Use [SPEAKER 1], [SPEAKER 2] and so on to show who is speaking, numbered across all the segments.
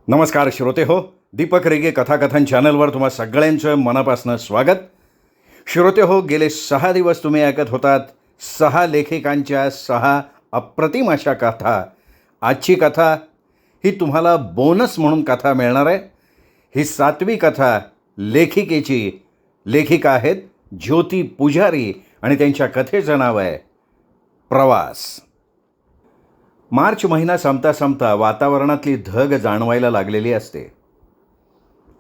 [SPEAKER 1] नमस्कार श्रोते हो, दीपक रेगे कथाकथन चॅनलवर तुम्हा सगळ्यांचं मनापासून स्वागत. श्रोते हो, गेले 6 दिवस तुम्ही ऐकत होतात 6 लेखिकांच्या 6 अप्रतिम अशा कथा. आजची कथा ही तुम्हाला बोनस म्हणून कथा मिळणार आहे. ही 7वी कथा लेखिकेची. लेखिका आहेत ज्योती पुजारी आणि त्यांच्या कथेचं नाव आहे प्रवास. मार्च महिना संपता संपता वातावरणातली धग जाणवायला लागलेली असते.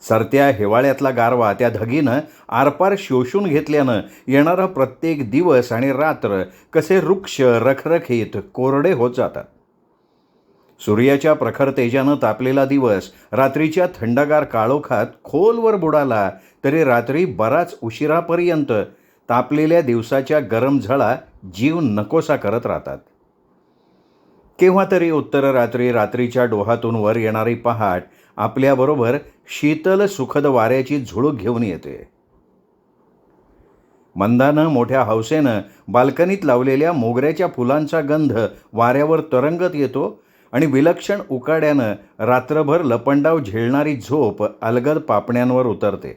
[SPEAKER 1] सरत्या हिवाळ्यातला गारवा त्या धगीनं आरपार शोषून घेतल्यानं येणारा प्रत्येक दिवस आणि रात्र कसे वृक्ष रखरखीत कोरडे होत जातात. सूर्याच्या प्रखर तेजानं तापलेला दिवस रात्रीच्या थंडगार काळोखात खोलवर बुडाला तरी रात्री बराच उशिरापर्यंत तापलेल्या दिवसाच्या गरम झळा जीव नकोसा करत राहतात. केव्हा तरी उत्तर रात्रीच्या डोहातून वर येणारी पहाट आपल्याबरोबर शीतल सुखद वाऱ्याची झुळूक घेऊन येते. मंदानं मोठ्या हौसेनं बाल्कनीत लावलेल्या मोगऱ्याच्या फुलांचा गंध वाऱ्यावर तरंगत येतो आणि विलक्षण उकाड्यानं रात्रभर लपंडाव झेलणारी झोप अलगद पापण्यांवर उतरते.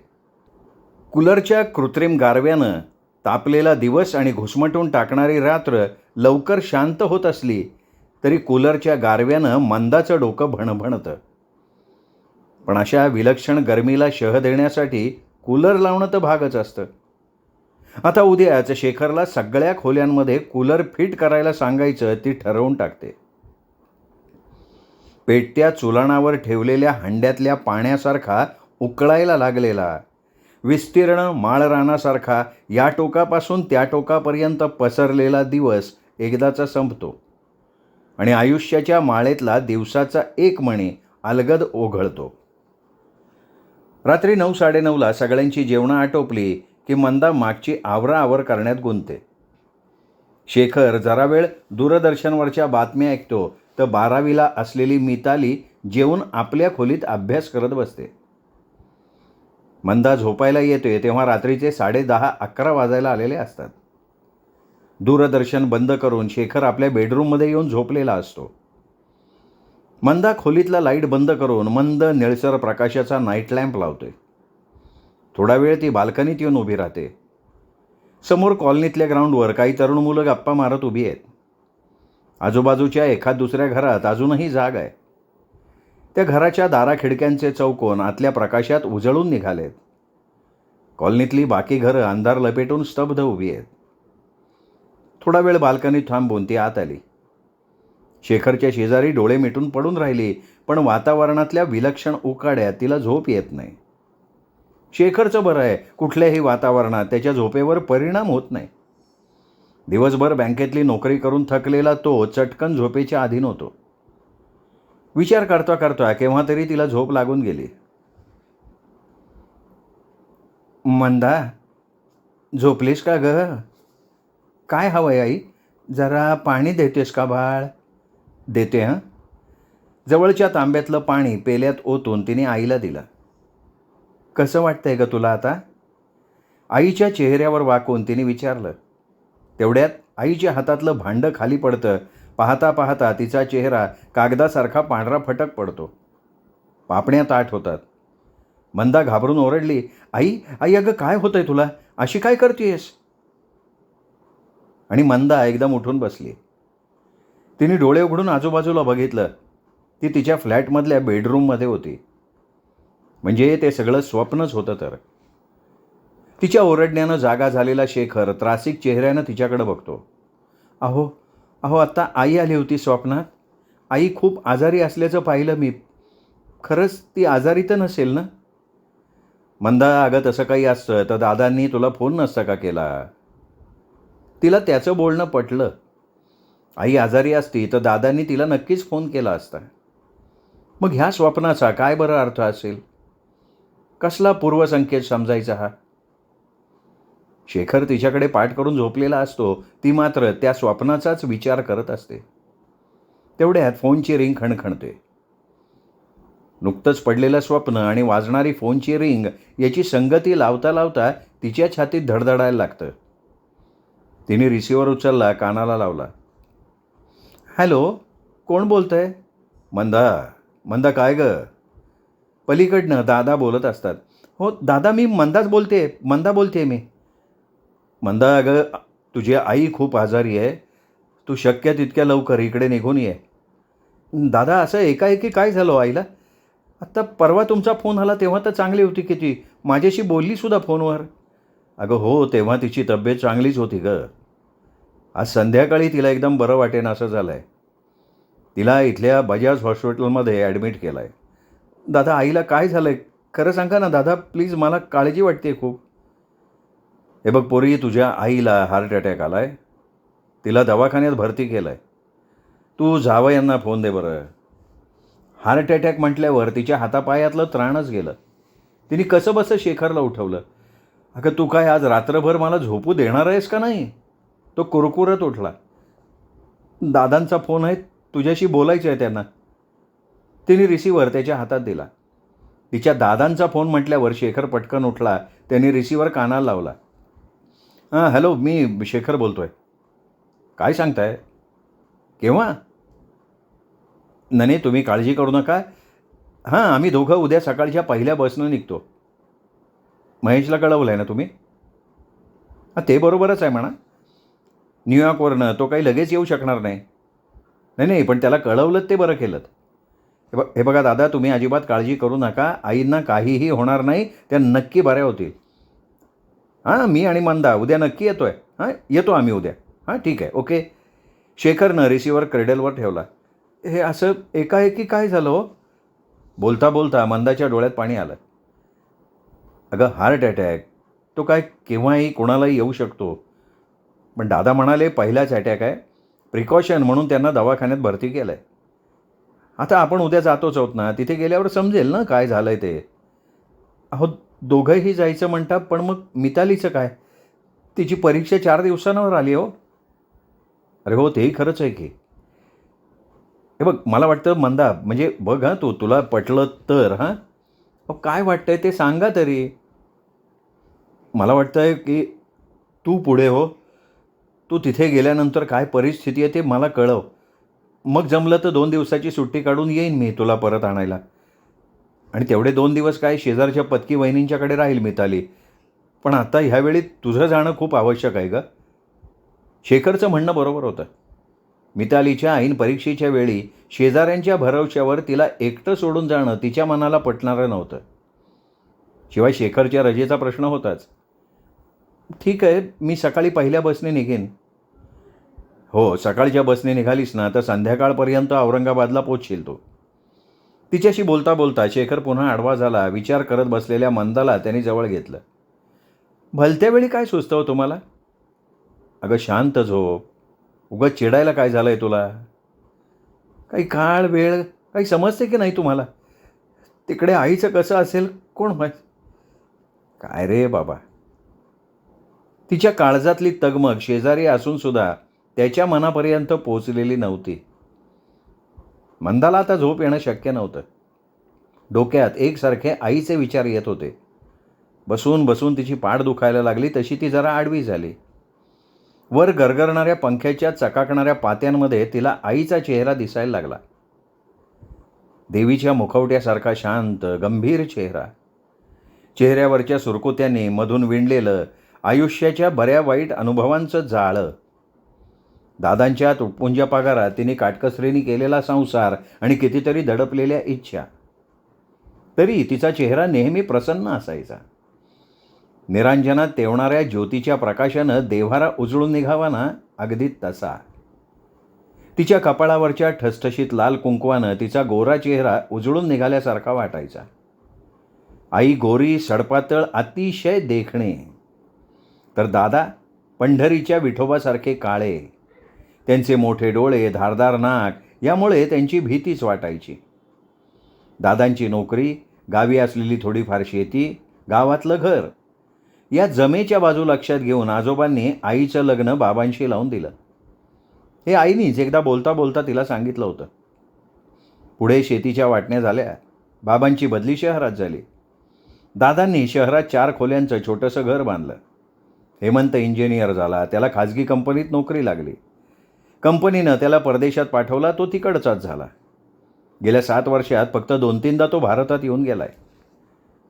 [SPEAKER 1] कूलरच्या कृत्रिम गारव्यानं तापलेला दिवस आणि घुसमटून टाकणारी रात्र लवकर शांत होत असली तरी कूलरच्या गारव्यानं मंदाचं डोकं भणभणतं. पण अशा विलक्षण गरमीला शह देण्यासाठी कूलर लावणं तर भागच असतं. आता उद्याच शेखरला सगळ्या खोल्यांमध्ये कूलर फिट करायला सांगायचं ती ठरवून टाकते. पेटत्या चुलाणावर ठेवलेल्या हंड्यातल्या पाण्यासारखा उकळायला लागलेला, विस्तीर्ण माळरानासारखा या टोकापासून त्या टोकापर्यंत पसरलेला दिवस एकदाचा संपतो आणि आयुष्याच्या माळेतला दिवसाचा एक मणी अलगद ओघळतो. रात्री 9-9:30ला सगळ्यांची जेवणं आटोपली की मंदा मागची आवराआवर करण्यात गुंतते. शेखर जरा वेळ दूरदर्शनवरच्या बातम्या ऐकतो तर 12वीला असलेली मिताली जेवून आपल्या खोलीत अभ्यास करत बसते. मंदा झोपायला येते तेव्हा रात्रीचे 10:30-11 वाजायला आलेले असतात. दूरदर्शन बंद करून शेखर आपल्या बेडरूममध्ये येऊन झोपलेला असतो. मंदा खोलीतला लाईट बंद करून मंद निळसर प्रकाशाचा नाईट लॅम्प लावते. थोडा वेळ ती बाल्कनीत येऊन उभी राहते. समोर कॉलनीतल्या ग्राउंडवर काही तरुण मुलं गप्पा मारत उभी आहेत. आजूबाजूच्या एखाद दुसऱ्या घरात अजूनही जाग आहे. त्या घराच्या दारा खिडक्यांचे चौकोन आतल्या प्रकाशात उजळून निघालेत. कॉलनीतली बाकी घरं अंधार लपेटून स्तब्ध उभी आहेत. थोडा वेळ बाल्कनीत थांबून ती आत आली. शेखरच्या शेजारी डोळे मिटून पडून राहिली, पण वातावरणातल्या विलक्षण उकाड्यात तिला झोप येत नाही. शेखरचं बरं आहे, कुठल्याही वातावरणात त्याच्या झोपेवर परिणाम होत नाही. दिवसभर बँकेतली नोकरी करून थकलेला तो चटकन झोपेच्या अधीन होतो. विचार करता करता केव्हा तरी तिला झोप लागून गेली. मंदा, झोपलीस का ग? काय हवंय आई? जरा पाणी देतेस का बाळ? देते हां. जवळच्या तांब्यातलं पाणी पेल्यात ओतून तिने आईला दिलं. कसं वाटतंय ग तुला आता? आईच्या चेहऱ्यावर वाकून तिने विचारलं. तेवढ्यात आईच्या हातातलं भांडं खाली पडतं. पाहता पाहता तिचा चेहरा कागदासारखा पांढरा फटक पडतो. पापण्या ताठ होतात. मंदा घाबरून ओरडली, आई आई अगं काय होतंय तुला? अशी काय करतेयस? आणि मंदा एकदम उठून बसली. तिने डोळे उघडून आजूबाजूला बघितलं. ती तिच्या फ्लॅटमधल्या बेडरूममध्ये होती. म्हणजे ते सगळं स्वप्नच होतं तर. तिच्या ओरडण्यानं जागा झालेला शेखर त्रासिक चेहऱ्यानं तिच्याकडे बघतो. अहो अहो आत्ता आई आली होती स्वप्नात. आई खूप आजारी असल्याचं पाहिलं मी. खरंच ती आजारी तर नसेल ना? मंदा, अगं तसं काही असतं तर दादांनी तुला फोन नसता का केला? तिला त्याचं बोलणं पटलं. आई आजारी असती तर दादांनी तिला नक्कीच फोन केला असता. मग ह्या स्वप्नाचा काय बरं अर्थ असेल? कसला पूर्वसंकेत समजायचा हा? शेखर तिच्याकडे पाठ करून झोपलेला असतो. ती मात्र त्या स्वप्नाचाच विचार करत असते. तेवढ्यात फोनची रिंग खणखणते. नुकतंच पडलेलं स्वप्न आणि वाजणारी फोनची रिंग याची संगती लावता लावता तिच्या छातीत धडधडायला लागतं. तिने रिसिव्हर उचलला, कानाला लावला. हॅलो, कोण बोलतंय? मंदा, मंदा काय ग? पलीकडनं दादा बोलत असतात. हो दादा, मी मंदा बोलते मी. मंदा, अगं तुझी आई खूप आजारी आहे. तू शक्य तितक्या लवकर इकडे निघून ये. दादा, असं एकाएकी काय झालं हो आईला? आत्ता परवा तुमचा फोन आला तेव्हा तर चांगली होती की ती. माझ्याशी बोलली सुद्धा फोनवर. अगं हो, तेव्हा तिची तब्येत चांगलीच होती गं. आज संध्याकाळी तिला एकदम बरं वाटेनासं झालं आहे. तिला इथल्या बजाज हॉस्पिटलमध्ये ॲडमिट केलं आहे. दादा, आईला काय झालं आहे? खरं सांगा ना दादा, प्लीज, मला काळजी वाटते खूप. हे बघ पोरी, तुझ्या आईला हार्ट अटॅक आला आहे. तिला दवाखान्यात भरती केलं आहे. तू जावयांना फोन दे बरं. हार्ट अटॅक म्हटल्यावर तिच्या हातापायातलं त्राणच गेलं. तिने कसंबसं शेखरला उठवलं. अगं तू काय आज रात्रभर मला झोपू देणार आहेस का नाही? तो कुरकुरत उठला. दादांचा फोन आहे, तुझ्याशी बोलायचं आहे त्यांना. तिने रिसिव्हर त्याच्या हातात दिला. तिच्या दादांचा फोन म्हटल्यावर शेखर पटकन उठला. त्याने रिसिव्हर कानाला लावला. हां हॅलो, मी शेखर बोलतोय. काय सांगताय? केव्हा? नाही, तुम्ही काळजी करू नका. हां, आम्ही दोघं उद्या सकाळच्या पहिल्या बसनं निघतो. महेशला कळवलं आहे ना तुम्ही? हां, ते बरोबरच आहे म्हणा. न्यूयॉर्कवरनं तो काही लगेच येऊ शकणार नाही. नाही, पण त्याला कळवलंत ते बरं केलंत. हे बघा दादा, तुम्ही अजिबात काळजी करू नका. आईंना काहीही होणार नाही. त्या नक्की बऱ्या होतील. हां, मी आणि मंदा उद्या नक्की येतो आहे. हां, येतो आम्ही उद्या. हां, ठीक आहे, ओके. शेखरनं रिसिव्हर क्रेडलवर ठेवला. हे असं एकाएकी काय झालं हो? बोलता बोलता मंदाच्या डोळ्यात पाणी आलं. अगं हार्ट अटॅक, तो काय केव्हाही कोणालाही येऊ शकतो. पण दादा म्हणाले पहिलाच अटॅक आहे. प्रिकॉशन म्हणून त्यांना दवाखान्यात भरती केलं आहे. आता आपण उद्या जातोच आहोत ना, तिथे गेल्यावर समजेल ना काय झालं आहे ते. अहो, दोघंही जायचं म्हणतात, पण मग मितालीचं काय? तिची परीक्षा 4 दिवसांवर आली हो. अरे हो, तेही खरंच आहे की. हे बघ, मला वाटतं मंदा, म्हणजे बघ हां, तुला पटलं तर हां. अहो, काय वाटतंय ते सांगा तरी. मला वाटतंय की तू पुढे हो. तू तिथे गेल्यानंतर काय परिस्थिती आहे ते मला कळव. मग जमलं तर 2 दिवसाची सुट्टी काढून येईन मी तुला परत आणायला. आणि तेवढे 2 दिवस काय शेजारच्या पत्की वहिनींच्याकडे राहील मिताली. पण आता ह्यावेळी तुझं जाणं खूप आवश्यक आहे गं. शेखरचं म्हणणं बरोबर होतं. मितालीच्या ऐन परीक्षेच्या वेळी शेजाऱ्यांच्या भरवशावर तिला एकटं सोडून जाणं तिच्या मनाला पटणारं नव्हतं. शिवाय शेखरच्या रजेचा प्रश्न होताच. ठीक आहे, मी सकाळी पहिल्या बसने निघेन. हो, सकाळच्या बसने निघालीस ना तर संध्याकाळपर्यंत औरंगाबादला पोचशील तू. तिच्याशी बोलता बोलता शेखर पुन्हा आडवा झाला. विचार करत बसलेल्या मंदाला त्याने जवळ घेतलं. भलत्या वेळी काय सुचतं हो तुम्हाला? अगं शांत झोप. उगाच चिडायला काय झालं आहे तुला? काही काळ वेळ काही समजते की नाही तुम्हाला? तिकडे आईचं कसं असेल कोण माहीत. काय रे बाबा. तिच्या काळजातली तगमग शेजारी असून सुद्धा त्याच्या मनापर्यंत पोचलेली नव्हती. मंदाला आता झोप येणं शक्य नव्हतं. डोक्यात एकसारखे आईचे विचार येत होते. बसून बसून तिची पाठ दुखायला लागली तशी ती जरा आडवी झाली. वर गरगरणाऱ्या पंख्याच्या चकाकणाऱ्या पात्यांमध्ये तिला आईचा चेहरा दिसायला लागला. देवीच्या मुखवट्यासारखा शांत गंभीर चेहरा. चेहऱ्यावरच्या सुरकुत्यांनी मधून विणलेलं आयुष्याच्या बऱ्या वाईट अनुभवांचं जाळं. दादांच्या तुटपुंज्या पगारात तिने काटकसरीने केलेला संसार आणि कितीतरी दडपलेल्या इच्छा. तरी तिचा चेहरा नेहमी प्रसन्न असायचा. निरांजनात तेवणाऱ्या ज्योतीच्या प्रकाशानं देव्हारा उजळून निघावा ना, अगदी तसा. तिच्या कपाळावरच्या ठसठशीत लाल कुंकवानं तिचा गोरा चेहरा उजळून निघाल्यासारखा वाटायचा. आई गोरी सडपातळ अतिशय देखणे. तर दादा पंढरीच्या विठोबासारखे काळे. त्यांचे मोठे डोळे, धारदार नाक यामुळे त्यांची भीतीच वाटायची. दादांची नोकरी, गावी असलेली थोडीफार शेती, गावातलं घर या जमेच्या बाजू लक्षात घेऊन आजोबांनी आईचं लग्न बाबांशी लावून दिलं. हे आईनीच एकदा बोलता बोलता तिला सांगितलं होतं. पुढे शेतीच्या वाटण्या झाल्या. बाबांची बदली शहरात झाली. दादांनी शहरात 4 खोल्यांचं छोटंसं घर बांधलं. हेमंत इंजिनियर झाला. त्याला खाजगी कंपनीत नोकरी लागली. कंपनीनं त्याला परदेशात पाठवला. तो तिकडचाच झाला. गेल्या 7 वर्षात फक्त 2-3दा तो भारतात येऊन गेला आहे.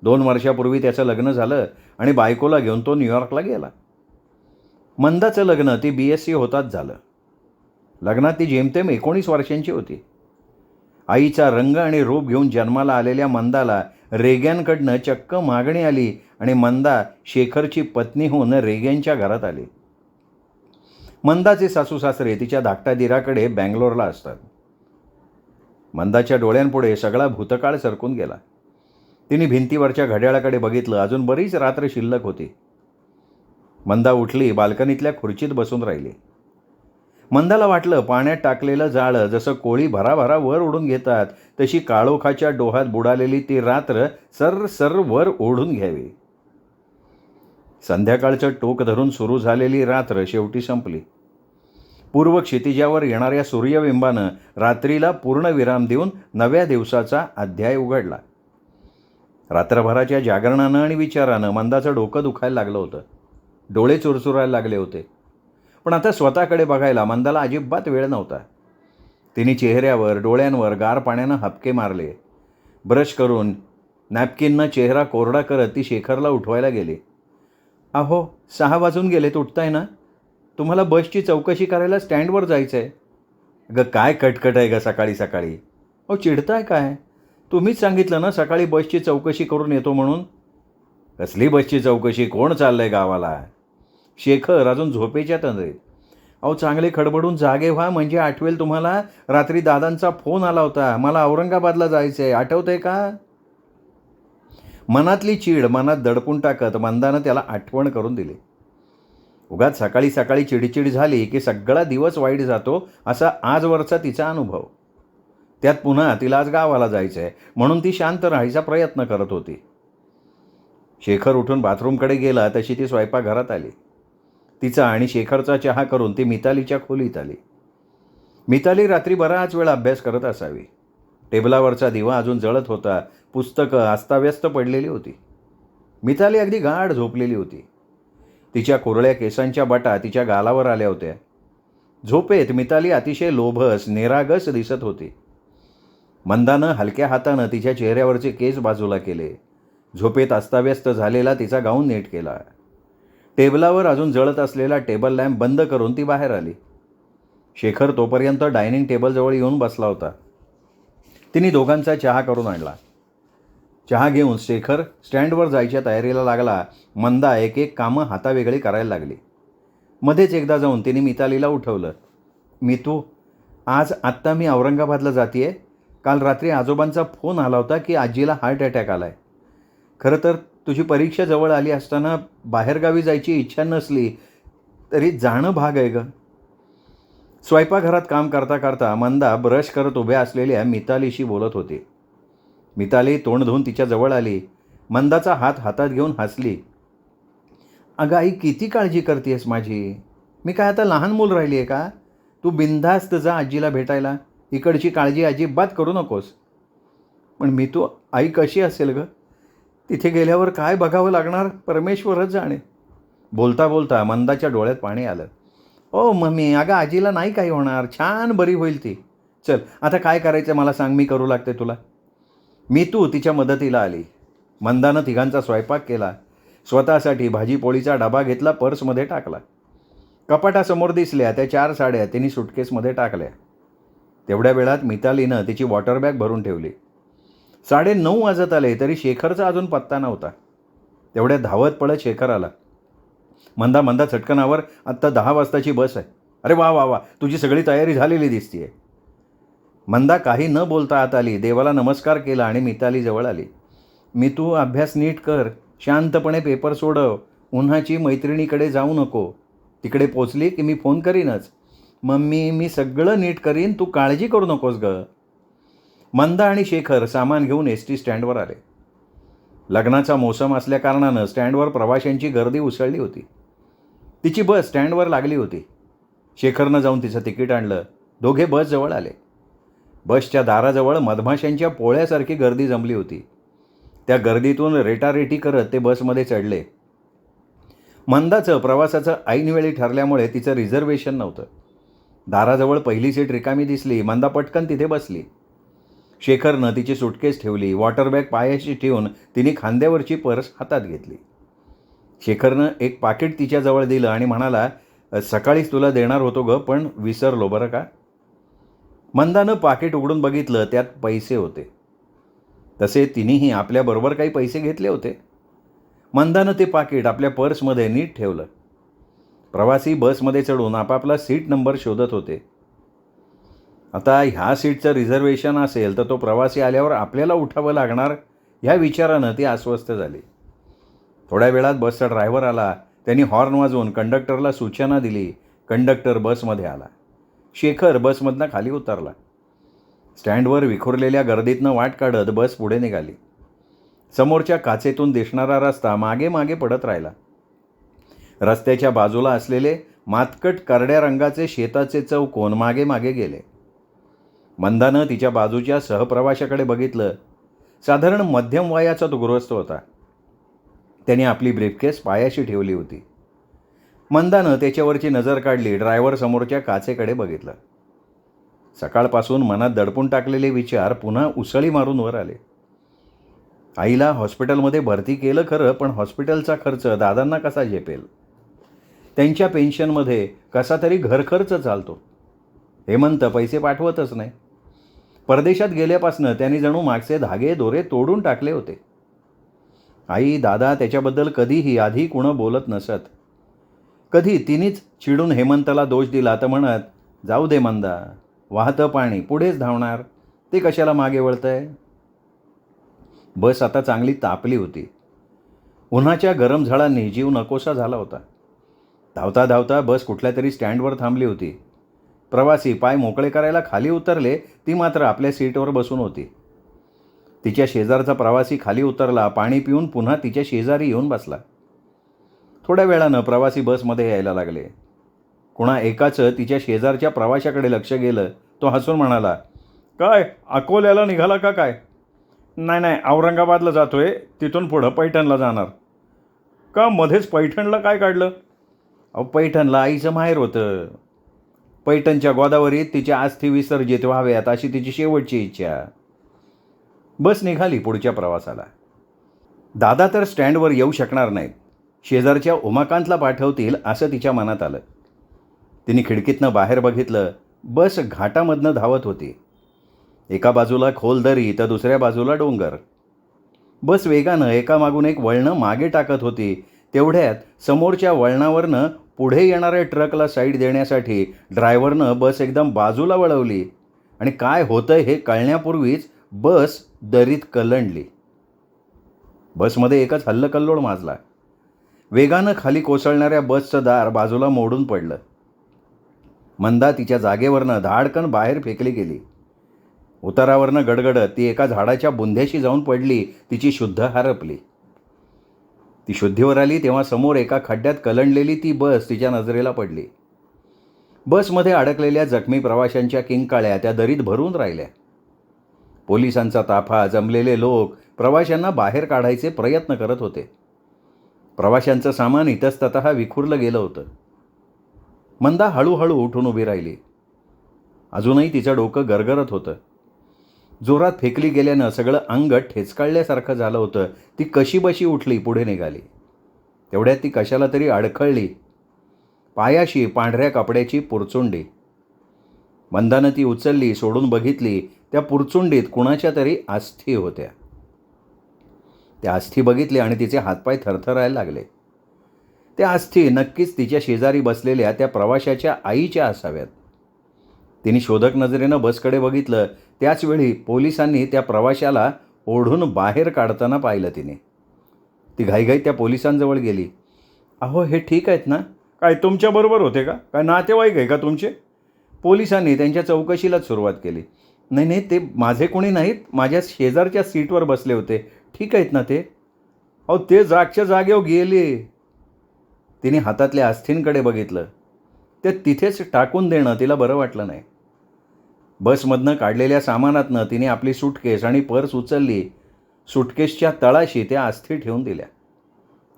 [SPEAKER 1] 2 वर्षापूर्वी त्याचं लग्न झालं आणि बायकोला घेऊन तो न्यूयॉर्कला गेला. मंदाचं लग्न ती BSc होताच झालं. लग्नात ती जेमतेम 19 वर्षांची होती. आईचा रंग आणि रूप घेऊन जन्माला आलेल्या मंदाला रेग्यानकडनं चक्क मागणी आली आणि मंदा शेखरची पत्नी होऊन रेग्यांच्या घरात आली. मंदाचे सासू सासरे तिच्या धाकट्या दिराकडे बँगलोरला असतात. मंदाच्या डोळ्यांपुढे सगळा भूतकाळ सरकून गेला. तिने भिंतीवरच्या घड्याळाकडे बघितलं. अजून बरीच रात्र शिल्लक होती. मंदा उठली, बाल्कनीतल्या खुर्चीत बसून राहिली. मंदाला वाटलं पाण्यात टाकलेलं जाळं जसं कोळी भराभरा वर ओढून घेतात तशी काळोखाच्या डोहात बुडालेली ती रात्र सर वर ओढून घ्यावी. संध्याकाळचं टोक धरून सुरू झालेली रात्र शेवटी संपली. पूर्व क्षितिजावर येणाऱ्या सूर्यबिंबानं रात्रीला पूर्ण विराम देऊन नव्या दिवसाचा अध्याय उघडला. रात्रभराच्या जागरणानं आणि विचारानं मंदाचं डोकं दुखायला लागलं होतं. डोळे चुरचुरायला लागले होते. पण आता स्वतःकडे बघायला मंदाला अजिबात वेळ नव्हता. तिने चेहऱ्यावर डोळ्यांवर गार पाण्यानं हपके मारले. ब्रश करून नॅपकिननं चेहरा कोरडा करत ती शेखरला उठवायला गेली. अहो 6 वाजून गेलेत, उठताय ना? तुम्हाला बसची चौकशी करायला स्टँडवर जायचं आहे. अगं काय कटकट आहे ग सकाळी सकाळी. अहो चिडताय काय? तुम्हीच सांगितलं ना सकाळी बसची चौकशी करून येतो म्हणून. कसली बसची चौकशी? कोण चाललंय गावाला? शेखर अजून झोपेच्या तंद्रीत. अहो चांगले खडबडून जागे व्हा, म्हणजे आठवेल तुम्हाला. रात्री दादांचा फोन आला होता, मला औरंगाबादला जायचं आहे, आठवतंय का? मनातली चीड मनात दडपून टाकत मंदानं त्याला आठवण करून दिली. उगाच सकाळी सकाळी चिडचिड झाली की सगळा दिवस वाईट जातो असा आजवरचा तिचा अनुभव. त्यात पुन्हा तिला आज गावाला जायचं आहे म्हणून ती शांत राहायचा प्रयत्न करत होती. शेखर उठून बाथरूमकडे गेला तशी ती स्वयंपाकघरात आली. तिचा आणि शेखरचा चहा करून ती मितालीच्या खोलीत आली. मिताली रात्री बराच वेळ अभ्यास करत असावी. टेबलावरचा दिवा अजून जळत होता. पुस्तकं अस्ताव्यस्त पडलेली होती. मिताली अगदी गाढ झोपलेली होती. तिच्या कुरळ्या केसांच्या बटा तिच्या गालावर आल्या होत्या. झोपेत मिताली अतिशय लोभस निरागस दिसत होती. मंदानं हलक्या हातानं तिच्या चेहऱ्यावरचे केस बाजूला केले. झोपेत अस्ताव्यस्त झालेला तिचा गाऊन नीट केला. टेबलावर अजून जळत असलेला टेबल लॅम्प बंद करून ती बाहेर आली. शेखर तोपर्यंत डायनिंग टेबलजवळ येऊन बसला होता. तिने दोघांचा चहा करून आणला. चहा घेऊन शेखर स्टँडवर जायच्या तयारीला लागला. मंदा एक एक कामं हातावेगळी करायला लागली. मध्येच एकदा जाऊन तिने मितालीला उठवलं. मितू, आत्ता मी औरंगाबादला जाते आहे. काल रात्री आजोबांचा फोन आला होता की आजीला हार्ट अटॅक आला आहे. खरं तर तुझी परीक्षा जवळ आली असताना बाहेरगावी जायची इच्छा नसली तरी जाणं भाग आहे गं. स्वयंपाकघरात काम करता करता मंदा ब्रश करत उभ्या असलेल्या मितालीशी बोलत होती. मिताली तोंड धुवून तिच्या जवळ आली. मंदाचा हात हातात घेऊन हसली. अगं आई, किती काळजी करतेस माझी. मी काय आता लहान मूल राहिली आहे का? तू बिनधास्त जा आजीला भेटायला. इकडची काळजी अजिबात करू नकोस. पण मी तू आई कशी असेल गं? तिथे गेल्यावर काय बघावं लागणार परमेश्वरच जाणे. बोलता बोलता मंदाच्या डोळ्यात पाणी आलं. ओ मम्मी, अगं आजीला नाही काही होणार, छान बरी होईल ती. चल आता काय करायचं मला सांग, मी करू लागते तुला. मी तू तिच्या मदतीला आली. मंदानं तिघांचा स्वयंपाक केला. स्वतःसाठी भाजीपोळीचा डबा घेतला, पर्समध्ये टाकला. कपाटासमोर दिसल्या त्या 4 साड्या तिने सुटकेसमध्ये टाकल्या. तेवढ्या वेळात मितालीनं तिची वॉटर बॅग भरून ठेवली. 9:30 वाजत आले तरी शेखरचा अजून पत्ता नव्हता. तेवढ्या धावत पळत शेखर आला. मंदा चटकनावर, आत्ता 10 वाजताची बस आहे. अरे वा वा वा, तुझी सगळी तयारी झालेली दिसतीये. मंदा काही न बोलता आत आली. देवाला नमस्कार केला आणि मिताली जवळ आली. मी तू अभ्यास नीट कर, शांतपणे पेपर सोडव. उन्हाची मैत्रिणीकडे जाऊ नको. तिकडे पोचली की मी फोन करीनच. मम्मी, मी सगळं नीट करीन, तू काळजी करू नकोस गं. मंदा आणि शेखर सामान घेऊन ST स्टँडवर आले. लग्नाचा मोसम असल्याकारणानं स्टँडवर प्रवाशांची गर्दी उसळली होती. तिची बस स्टँडवर लागली होती. शेखरनं जाऊन तिचं तिकीट आणलं. दोघे बसजवळ आले. बसच्या दाराजवळ मधमाशांच्या पोळ्यासारखी गर्दी जमली होती. त्या गर्दीतून रेटारेटी करत ते बसमध्ये चढले. मंदाचं प्रवासाचं ऐनवेळी ठरल्यामुळे तिचं रिझर्वेशन नव्हतं. दाराजवळ पहिली सीट रिकामी दिसली. मंदा पटकन तिथे बसली. शेखरनं तिची सुटकेस ठेवली. वॉटर बॅग पायाशी ठेवून तिने खांद्यावरची पर्स हातात घेतली. शेखरनं एक पाकीट तिच्याजवळ दिलं आणि म्हणाला, सकाळीच तुला देणार होतो ग, पण विसरलो बरं का. मंदानं पाकीट उघडून बघितलं. त्यात पैसे होते. तसे तिनेही आपल्याबरोबर काही पैसे घेतले होते. मंदानं ते पाकीट आपल्या पर्समध्ये नीट ठेवलं. प्रवासी बसमध्ये चढून आपापला सीट नंबर शोधत होते. आता ह्या सीटचं रिझर्वेशन असेल तर तो प्रवासी आल्यावर आपल्याला उठावं लागणार, ह्या विचारानं ती अस्वस्थ झाली. थोड्या वेळात बसचा ड्रायव्हर आला. त्यांनी हॉर्न वाजवून कंडक्टरला सूचना दिली. कंडक्टर बसमध्ये आला. शेखर बसमधनं खाली उतरला. स्टँडवर विखुरलेल्या गर्दीतनं वाट काढत बस पुढे निघाली. समोरच्या काचेतून दिसणारा रस्ता मागे मागे पडत राहिला. रस्त्याच्या बाजूला असलेले मातकट करड्या रंगाचे शेताचे चौकोन मागे मागे गेले. मंदानं तिच्या बाजूच्या सहप्रवाशाकडे बघितलं. साधारण मध्यम वयाचा तो गृहस्थ होता. त्याने आपली ब्रीफकेस पायाशी ठेवली होती. मंदानं त्याच्यावरची नजर काढली. ड्रायव्हर समोरच्या काचेकडे बघितलं. सकाळपासून मनात दडपून टाकलेले विचार पुन्हा उसळी मारून वर आले. आईला हॉस्पिटलमध्ये भरती केलं खरं, पण हॉस्पिटलचा खर्च दादांना कसा झेपेल. त्यांच्या पेन्शनमध्ये कसा तरी घरखर्च चालतो. हेमंत पैसे पाठवतच नाही. परदेशात गेल्यापासनं त्यांनी जणू मागचे धागे दोरे तोडून टाकले होते. आई दादा त्याच्याबद्दल कधीही आधी कुणं बोलत नसत. कधी तिनेच चिडून हेमंतला दोष दिला तर म्हणत, जाऊ दे मंदा, वाहतं पाणी पुढेच धावणार, ते कशाला मागे वळतंय. बस आता चांगली तापली होती. उन्हाच्या गरम झळांनी जीव नकोसा झाला होता. धावता धावता बस कुठल्या तरी स्टँडवर थांबली होती. प्रवासी पाय मोकळे करायला खाली उतरले. ती मात्र आपल्या सीटवर बसून होती. तिच्या शेजारचा प्रवासी खाली उतरला. पाणी पिऊन पुन्हा तिच्या शेजारी येऊन बसला. थोड्या वेळानं प्रवासी बसमध्ये यायला लागले. कुणा एकाचं तिच्या शेजारच्या प्रवाशाकडे लक्ष गेलं. तो हसून म्हणाला, काय अकोल्याला निघाला का काय. नाही नाही, औरंगाबादला जातोय, तिथून पुढं पैठणला जाणार. का मध्येच पैठणला काय काढलं. अहो पैठणला आईचं माहेर होतं. पैठणच्या गोदावरीत तिच्या अस्थी विसर्जित व्हाव्यात अशी तिची शेवटची इच्छा. बस निघाली पुढच्या प्रवासाला. दादा तर स्टँडवर येऊ शकणार नाहीत. शेजारच्या उमाकांतला पाठवतील असं तिच्या मनात आलं. तिने खिडकीतनं बाहेर बघितलं. बस घाटामधनं धावत होती. एका बाजूला खोल दरी तर दुसऱ्या बाजूला डोंगर. बस वेगानं एकामागून एक वळणं मागे टाकत होती. तेवढ्यात समोरच्या वळणावरनं पुढे येणाऱ्या ट्रकला साईड देण्यासाठी ड्रायव्हरनं बस एकदम बाजूला वळवली आणि काय होतं हे कळण्यापूर्वीच बस दरीत कलंडली. बसमध्ये एकच हल्लकल्लोळ माजला. वेगानं खाली कोसळणाऱ्या बसचं दार बाजूला मोडून पडलं. मंदा तिच्या जागेवरनं धाडकन बाहेर फेकली गेली. उतारावरनं गडगडत ती एका झाडाच्या बुंध्याशी जाऊन पडली. तिची शुद्ध हरपली. ती शुद्धीवर आली तेव्हा समोर एका खड्ड्यात कलंडलेली ती बस तिच्या नजरेला पडली. बसमध्ये अडकलेल्या जखमी प्रवाशांच्या किंकाळ्या त्या दरीत भरून राहिल्या. पोलिसांचा ताफा, जमलेले लोक प्रवाशांना बाहेर काढायचे प्रयत्न करत होते. प्रवाशांचं सामान इतस्ततः विखुरलं गेलं होतं. मंदा हळूहळू उठून उभी राहिली. अजूनही तिचं डोकं गरगरत होतं. जोरात फेकली गेल्यानं सगळं अंग ठेचकाळल्यासारखं झालं होतं. ती कशीबशी उठली, पुढे निघाली. तेवढ्यात ती कशाला तरी अडखळली. पायाशी पांढऱ्या कपड्याची पुरचुंडी. मंदानं ती उचलली, सोडून बघितली. त्या पुरचुंडीत कुणाच्या तरी अस्थी होत्या. त्या अस्थी बघितली आणि तिचे हातपाय थरथरायला लागले. त्या अस्थी नक्कीच तिच्या शेजारी बसलेल्या त्या प्रवाशाच्या आईच्या असाव्यात. तिने शोधक नजरेनं बसकडे बघितलं. त्याचवेळी पोलिसांनी त्या प्रवाशाला ओढून बाहेर काढताना पाहिलं तिने. ती घाईघाईत त्या पोलिसांजवळ गेली. अहो हे ठीक आहेत ना. काय तुमच्याबरोबर होते का. काय नातेवाईक आहे का तुमचे. पोलिसांनी त्यांच्या चौकशीलाच सुरुवात केली. नाही नाही, ते माझे कोणी नाहीत. माझ्या शेजारच्या सीटवर बसले होते. ठीक आहेत ना ते. अहो ते जागच्या जागेवर गेले. तिने हातातल्या अस्थींकडे बघितलं. ते तिथेच टाकून देणं तिला बरं वाटलं नाही. बसमधनं काढलेल्या सामानातनं तिने आपली सुटकेस आणि पर्स उचलली. सुटकेसच्या तळाशी त्या अस्थी ठेवून दिल्या.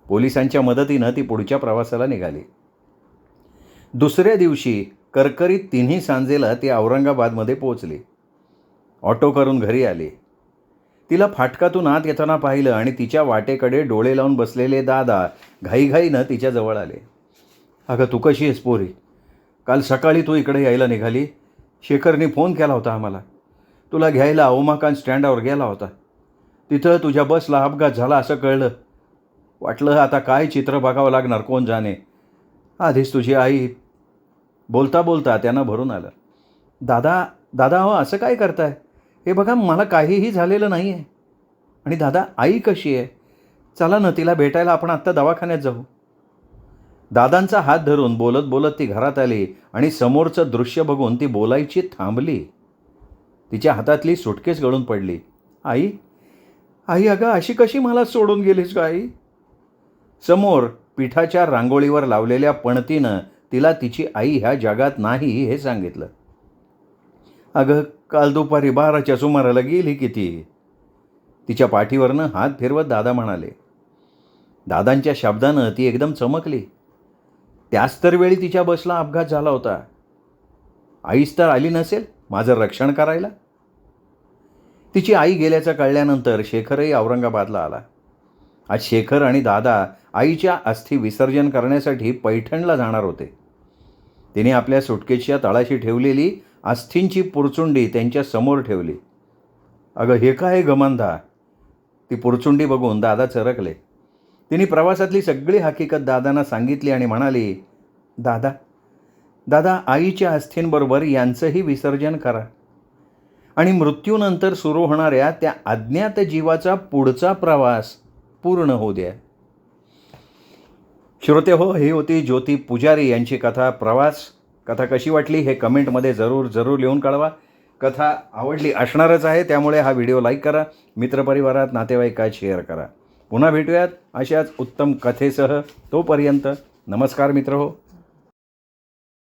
[SPEAKER 1] पोलिसांच्या मदतीनं ती पुढच्या प्रवासाला निघाली. दुसऱ्या दिवशी करकरीत तिन्ही सांजेला ती औरंगाबादमध्ये पोहोचली. ऑटो करून घरी आली. तिला फाटकातून आत येताना पाहिलं आणि तिच्या वाटेकडे डोळे लावून बसलेले दादा घाईघाईनं तिच्याजवळ आले. अगं तू कशी आहेस पोरी? काल सकाळी तू इकडे यायला निघाली. शेखरने फोन केला होता आम्हाला. तुला घ्यायला उमाकांत स्टँडावर गेला होता. तिथं तुझ्या बसला अपघात झाला असं कळलं. वाटलं आता काय चित्र बघावं लागणार कोण जाणे. आधीच तुझी आई. बोलता बोलता त्यांना भरून आलं. दादा दादा हो असं काय करताय? हे बघा मला काहीही झालेलं नाही आहे. आणि दादा आई कशी आहे? चला ना तिला भेटायला आपण आत्ता दवाखान्यात जाऊ. दादांचा हात धरून बोलत बोलत ती घरात आली आणि समोरचं दृश्य बघून ती बोलायची थांबली. तिच्या हातातली सुटकेस गळून पडली. आई आई अगं अशी कशी मला सोडून गेलीस का आई? समोर पिठाच्या रांगोळीवर लावलेल्या पणतीनं तिला तिची आई ह्या जगात नाही हे सांगितलं. अगं काल दुपारी 12च्या सुमाराला गेली की ती. तिच्या पाठीवरनं हात फिरवत दादा म्हणाले. दादांच्या शब्दानं ती एकदम चमकली. त्याच तर वेळी तिच्या बसला अपघात झाला होता. आईच तर आली नसेल माझं रक्षण करायला. तिची आई गेल्याचं कळल्यानंतर शेखरही औरंगाबादला आला. आज शेखर आणि दादा आईच्या अस्थी विसर्जन करण्यासाठी पैठणला जाणार होते. तिने आपल्या सुटकेसच्या तळाशी ठेवलेली अस्थींची पुरचुंडी त्यांच्या समोर ठेवली. अगं हे काय गमंधा? ती पुरचुंडी बघून दादा चरकले. तिने प्रवासातली सगळी हकीकत दादांना सांगितली आणि म्हणाली, दादा दादा आईच्या अस्थींबरोबर यांचंही विसर्जन करा आणि मृत्यूनंतर सुरू होणाऱ्या त्या अज्ञात जीवाचा पुढचा प्रवास पूर्ण होऊ द्या. श्रोते हो, ही होती ज्योती पुजारी यांची कथा प्रवास. कथा कशी वाटली हे कमेंटमध्ये जरूर लिहून कळवा. कथा आवडली असणारच आहे, त्यामुळे हा व्हिडिओ लाईक करा, मित्रपरिवारात नातेवाईकात शेअर करा. पुन्हा भेटूयात अशाच उत्तम कथेसह. तोपर्यंत नमस्कार मित्र हो.